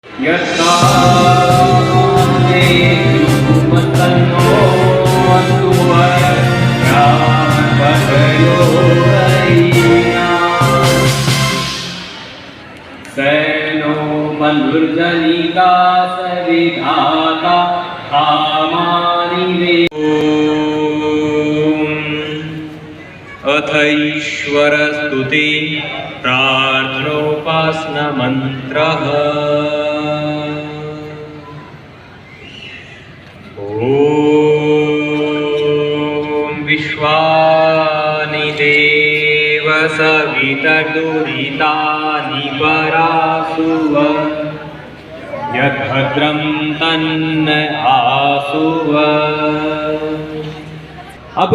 सैनो बंधुर्जनिका सविधाता कामानि वे। अथ ईश्वर स्तुति प्रार्थनोपासना मंत्रः। ओम विश्वानि देव सवितर्दुरितानि परासुव यद्भद्रं तन्न आसुव। अब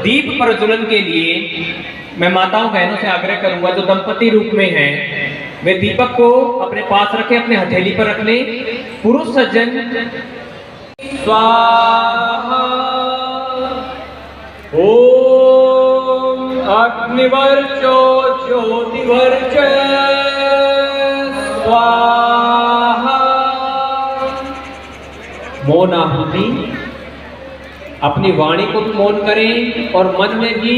दीप प्रज्वलन के लिए मैं माताओं बहनों से आग्रह करूंगा जो दंपति रूप में हैं वे दीपक को अपने पास रखें, अपने हथेली पर रख लें। पुरुष सज्जन स्वाहा ओम अग्निवर्चो ज्योतिवर्च स्वाहा। मौन आहुति, अपनी वाणी को भी मौन करें और मन में भी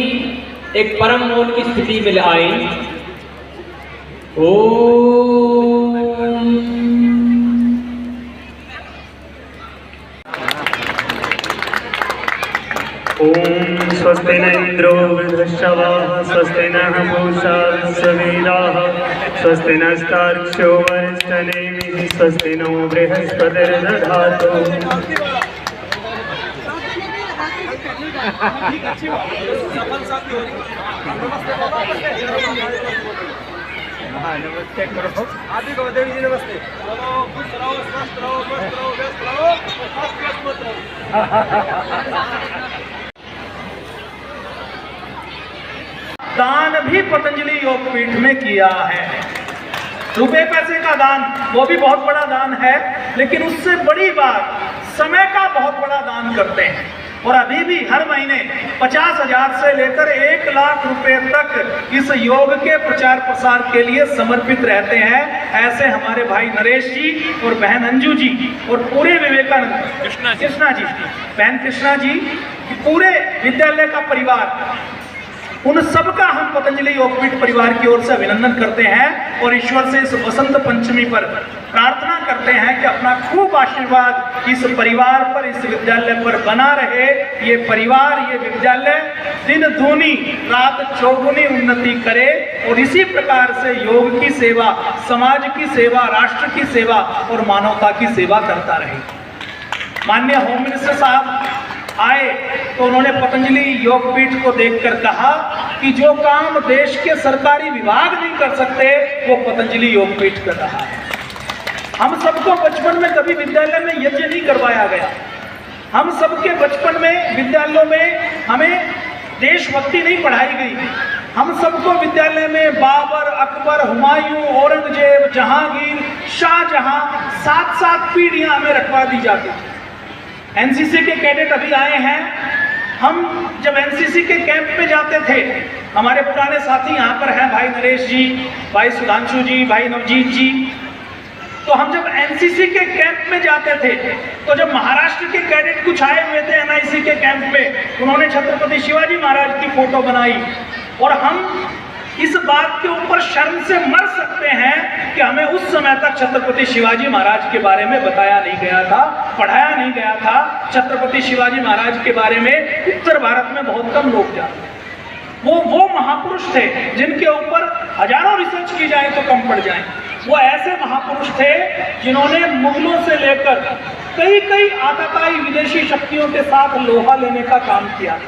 एक परम मौन की स्थिति में आए। ओम स्वस्ति न इंद्रो वृद्धश्रवाः स्वस्ति नः पूषा विश्ववेदाः स्वस्ति नस्तार्क्ष्यो वरिष्ठनेमिः स्वस्ति नो बृहस्पतिर्दधातु। नमस्ते करो आदि को देवी जी नमस्ते। खुश रहो, स्वस्थ रहो, व्यस्त रहो, मत रहो। दान भी पतंजलि योगपीठ में किया है। रुपए पैसे का दान वो भी बहुत बड़ा दान है, लेकिन उससे बड़ी बात समय का बहुत बड़ा दान करते हैं। और अभी भी हर महीने 50,000 से लेकर 1 लाख रुपए तक इस योग के प्रचार प्रसार के लिए समर्पित रहते हैं। ऐसे हमारे भाई नरेश जी और बहन अंजू जी और पूरे विवेकानंद कृष्णा जी बहन कृष्णा जी, पूरे विद्यालय का परिवार, उन सब का हम पतंजलि योगपीठ परिवार की ओर से अभिनंदन करते हैं और ईश्वर से इस बसंत पंचमी पर प्रार्थना करते हैं कि अपना खूब आशीर्वाद इस परिवार पर, इस विद्यालय पर बना रहे। ये परिवार, ये विद्यालय दिन दूनी रात चौगुनी उन्नति करे और इसी प्रकार से योग की सेवा, समाज की सेवा, राष्ट्र की सेवा और मानवता की सेवा करता रहे। माननीय होम मिनिस्टर साहब आए तो उन्होंने पतंजलि योगपीठ को देखकर कहा कि जो काम देश के सरकारी विभाग नहीं कर सकते वो पतंजलि योगपीठ कर रहा है। हम सबको बचपन में कभी विद्यालय में यज्ञ नहीं करवाया गया। हम सबके बचपन में विद्यालयों में हमें देशभक्ति नहीं पढ़ाई गई। हम सबको विद्यालय में बाबर, अकबर, हुमायूं, औरंगजेब, जहांगीर, शाहजहां 7-7 पीढ़ियां हमें रखवा दी जाती थी। एनसीसी के कैडेट अभी आए हैं। हम जब एनसीसी के कैंप में जाते थे, हमारे पुराने साथी यहाँ पर हैं, भाई नरेश जी, भाई सुधांशु जी, भाई नवजीत जी। तो हम जब एनसीसी के कैंप में जाते थे तो जब महाराष्ट्र के कैडेट कुछ आए हुए थे एनआईसी के कैंप में, उन्होंने छत्रपति शिवाजी महाराज की फोटो बनाई। और हम इस बात के ऊपर शर्म से मर सकते हैं कि हमें उस समय तक छत्रपति शिवाजी महाराज के बारे में बताया नहीं गया था, पढ़ाया नहीं गया था। छत्रपति शिवाजी महाराज के बारे में उत्तर भारत में बहुत कम लोग जानते हैं। वो महापुरुष थे जिनके ऊपर हजारों रिसर्च की जाए तो कम पड़ जाए। वो ऐसे महापुरुष थे जिन्होंने मुगलों से लेकर कई आतताई विदेशी शक्तियों के साथ लोहा लेने का काम किया।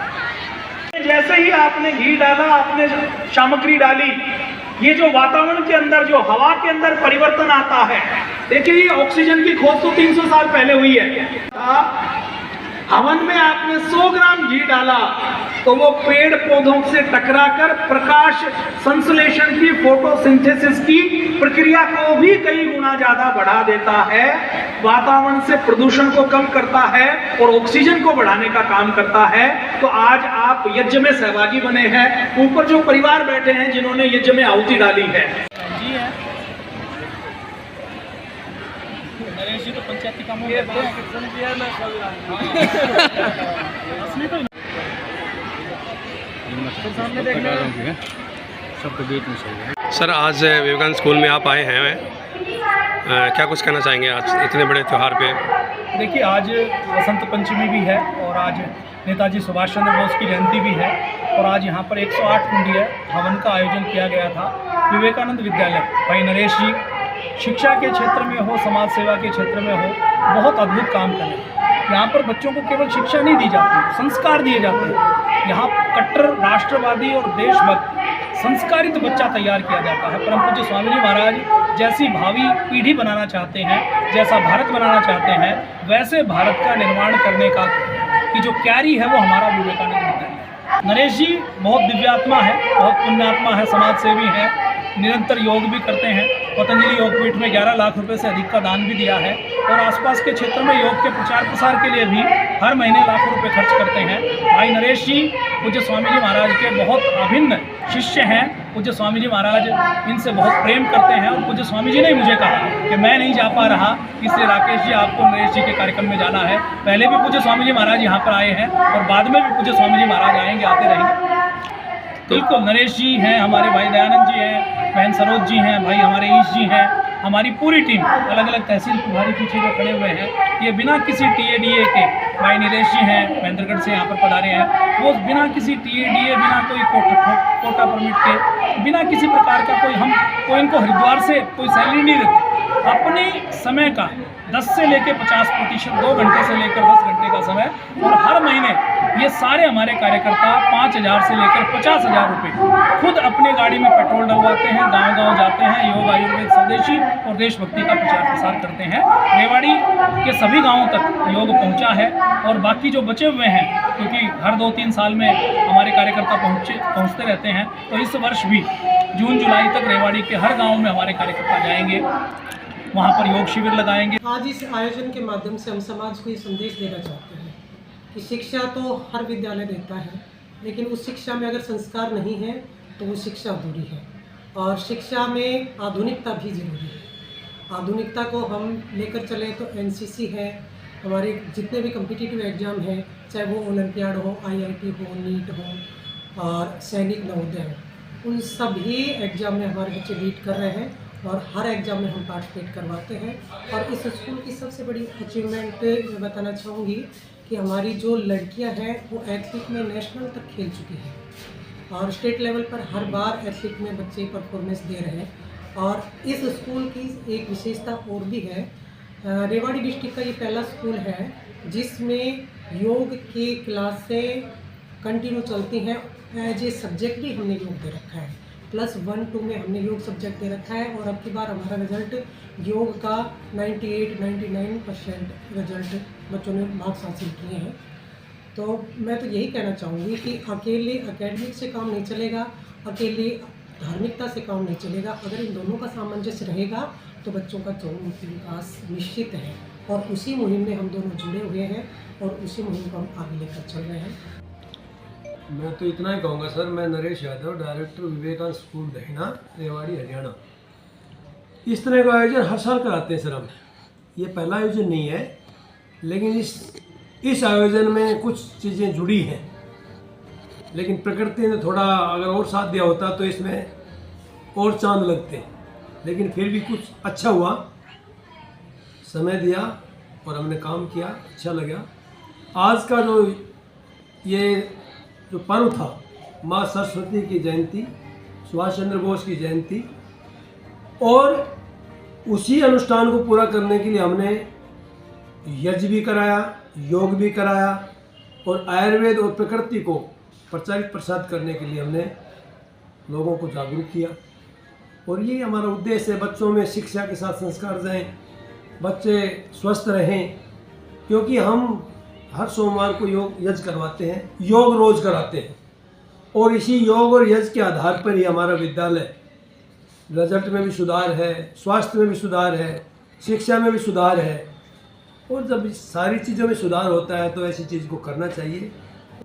जैसे ही आपने घी डाला, आपने सामग्री डाली, ये जो वातावरण के अंदर, जो हवा के अंदर परिवर्तन आता है। देखिए, ये ऑक्सीजन की खोज तो 300 साल पहले हुई है। हवन में आपने 100 ग्राम घी डाला तो वो पेड़ पौधों से टकराकर प्रकाश संश्लेषण की, फोटोसिंथेसिस की प्रक्रिया को भी कई गुना ज्यादा बढ़ा देता है, वातावरण से प्रदूषण को कम करता है और ऑक्सीजन को बढ़ाने का काम करता है। तो आज आप यज्ञ में सहभागी बने हैं। ऊपर जो परिवार बैठे हैं जिन्होंने यज्ञ में आहुति डाली है, नरेश जी तो पंचायती कामों में सामने देख रहे सर, आज विवेकानंद स्कूल में आप आए हैं, क्या कुछ कहना चाहेंगे आज इतने बड़े त्यौहार पे? देखिए, आज वसंत पंचमी भी है और आज नेताजी सुभाष चंद्र बोस की जयंती भी है और आज यहाँ पर 108 कुंडीय हवन का आयोजन किया गया था। विवेकानंद विद्यालय भाई नरेश जी शिक्षा के क्षेत्र में हो, समाज सेवा के क्षेत्र में हो, बहुत अद्भुत काम करें। यहाँ पर बच्चों को केवल शिक्षा नहीं दी जाती, संस्कार दिए जाते हैं। यहाँ कट्टर राष्ट्रवादी और देशभक्त संस्कारित बच्चा तैयार किया जाता है। परम पूज्य स्वामी जी महाराज जैसी भावी पीढ़ी बनाना चाहते हैं, जैसा भारत बनाना चाहते हैं, वैसे भारत का निर्माण करने का की जो क्यारी है वो हमारा विवेकानंद विद्यालय है। नरेश जी बहुत दिव्यात्मा है, बहुत पुण्यात्मा है, समाज सेवी है, निरंतर योग भी करते हैं। पतंजलि योगपीठ में 11 लाख रुपए से अधिक का दान भी दिया है और आसपास के क्षेत्र में योग के प्रचार प्रसार के लिए भी हर महीने लाखों रुपए खर्च करते हैं। भाई नरेश जी पूज्य स्वामी जी महाराज के बहुत अभिन्न शिष्य हैं। पूज्य स्वामी जी महाराज इनसे बहुत प्रेम करते हैं और पूज्य स्वामी जी ने मुझे कहा कि मैं नहीं जा पा रहा, इसलिए राकेश जी आपको नरेश जी के कार्यक्रम में जाना है। पहले भी पूज्य स्वामी जी महाराज यहाँ पर आए हैं और बाद में भी पूज्य स्वामी जी महाराज आएंगे, आते रहेंगे। बिल्कुल, नरेश जी हैं, हमारे भाई दयानंद जी हैं, बहन सरोज जी हैं, भाई हमारे ईश जी हैं, हमारी पूरी टीम अलग अलग तहसील प्रभारी पीछे जो खड़े हुए हैं, ये बिना किसी TADA के, भाई नीलेश जी हैं महेंद्रगढ़ से यहाँ पर पधारे हैं, वो बिना किसी TADA, बिना कोई कोटा परमिट के, बिना किसी प्रकार का कोई इनको हरिद्वार से कोई सैलरी नहीं देते। अपने समय का 10 से लेकर 50%, 2 घंटे से लेकर 10 घंटे का समय, और हर महीने ये सारे हमारे कार्यकर्ता 5,000 से लेकर 50,000 रुपये खुद अपनी गाड़ी में पेट्रोल डलवाते हैं, गांव-गांव जाते हैं, योग आयुर्वेद स्वदेशी और देशभक्ति का प्रचार प्रसार करते हैं। रेवाड़ी के सभी गाँवों तक योग पहुँचा है और बाकी जो बचे हुए हैं, क्योंकि हर 2-3 साल में हमारे कार्यकर्ता पहुँचते रहते हैं, तो इस वर्ष भी जून जुलाई तक रेवाड़ी के हर गाँव में हमारे कार्यकर्ता जाएंगे, वहाँ पर योग शिविर लगाएंगे। आज इस आयोजन के माध्यम से हम समाज को ये संदेश देना चाहते हैं कि शिक्षा तो हर विद्यालय देता है, लेकिन उस शिक्षा में अगर संस्कार नहीं है तो वो शिक्षा अधूरी है। और शिक्षा में आधुनिकता भी जरूरी है। आधुनिकता को हम लेकर चले तो NCC है, हमारे जितने भी कम्पिटिटिव एग्ज़ाम हैं, चाहे वो ओलंपियाड हो, IIT हो, नीट हो और सैनिक नवोदय हो, उन सभी एग्ज़ाम में हमारे बच्चे लीड कर रहे हैं और हर एग्ज़ाम में हम पार्टिसिपेट करवाते हैं। और इस स्कूल की सबसे बड़ी अचीवमेंट मैं बताना चाहूँगी कि हमारी जो लड़कियां हैं वो एथलीट में नेशनल तक खेल चुकी हैं और स्टेट लेवल पर हर बार एथलीट में बच्चे परफॉर्मेंस दे रहे हैं। और इस स्कूल की एक विशेषता और भी है, रेवाड़ी डिस्ट्रिक्ट का ये पहला स्कूल है जिसमें योग की क्लासें कंटिन्यू चलती हैं। एज ए सब्जेक्ट भी हमने योग दे रखा है, +1-2 में हमने योग सब्जेक्ट दे रखा है और अब की बार हमारा रिजल्ट योग का 98-99% रिजल्ट बच्चों ने मार्क्स हासिल किए हैं। तो मैं तो यही कहना चाहूँगी कि अकेले एकेडमिक से काम नहीं चलेगा, अकेले धार्मिकता से काम नहीं चलेगा। अगर इन दोनों का सामंजस्य रहेगा तो बच्चों का चौमुखी विकास निश्चित है और उसी मुहिम में हम दोनों जुड़े हुए हैं और उसी मुहिम को हम आगे लेकर चल रहे हैं। मैं तो इतना ही कहूँगा सर, मैं नरेश यादव, डायरेक्टर विवेकानंद स्कूल दहिना, रेवाड़ी, हरियाणा। इस तरह का आयोजन हर साल कराते हैं सर हम। ये पहला आयोजन नहीं है, लेकिन इस आयोजन में कुछ चीज़ें जुड़ी हैं, लेकिन प्रकृति ने थोड़ा अगर और साथ दिया होता तो इसमें और चांद लगते। लेकिन फिर भी कुछ अच्छा हुआ, समय दिया और हमने काम किया, अच्छा लगा। आज का जो पर्व था, माँ सरस्वती की जयंती, सुभाष चंद्र बोस की जयंती, और उसी अनुष्ठान को पूरा करने के लिए हमने यज्ञ भी कराया, योग भी कराया और आयुर्वेद और प्रकृति को प्रचारित प्रसार करने के लिए हमने लोगों को जागरूक किया। और ये हमारा उद्देश्य है, बच्चों में शिक्षा के साथ संस्कार जाएं, बच्चे स्वस्थ रहें, क्योंकि हम हर सोमवार को योग यज्ञ करवाते हैं, योग रोज कराते हैं और इसी योग और यज्ञ के आधार पर ही हमारा विद्यालय रिजल्ट में भी सुधार है, स्वास्थ्य में भी सुधार है, शिक्षा में भी सुधार है। और जब इस सारी चीज़ों में सुधार होता है तो ऐसी चीज़ को करना चाहिए।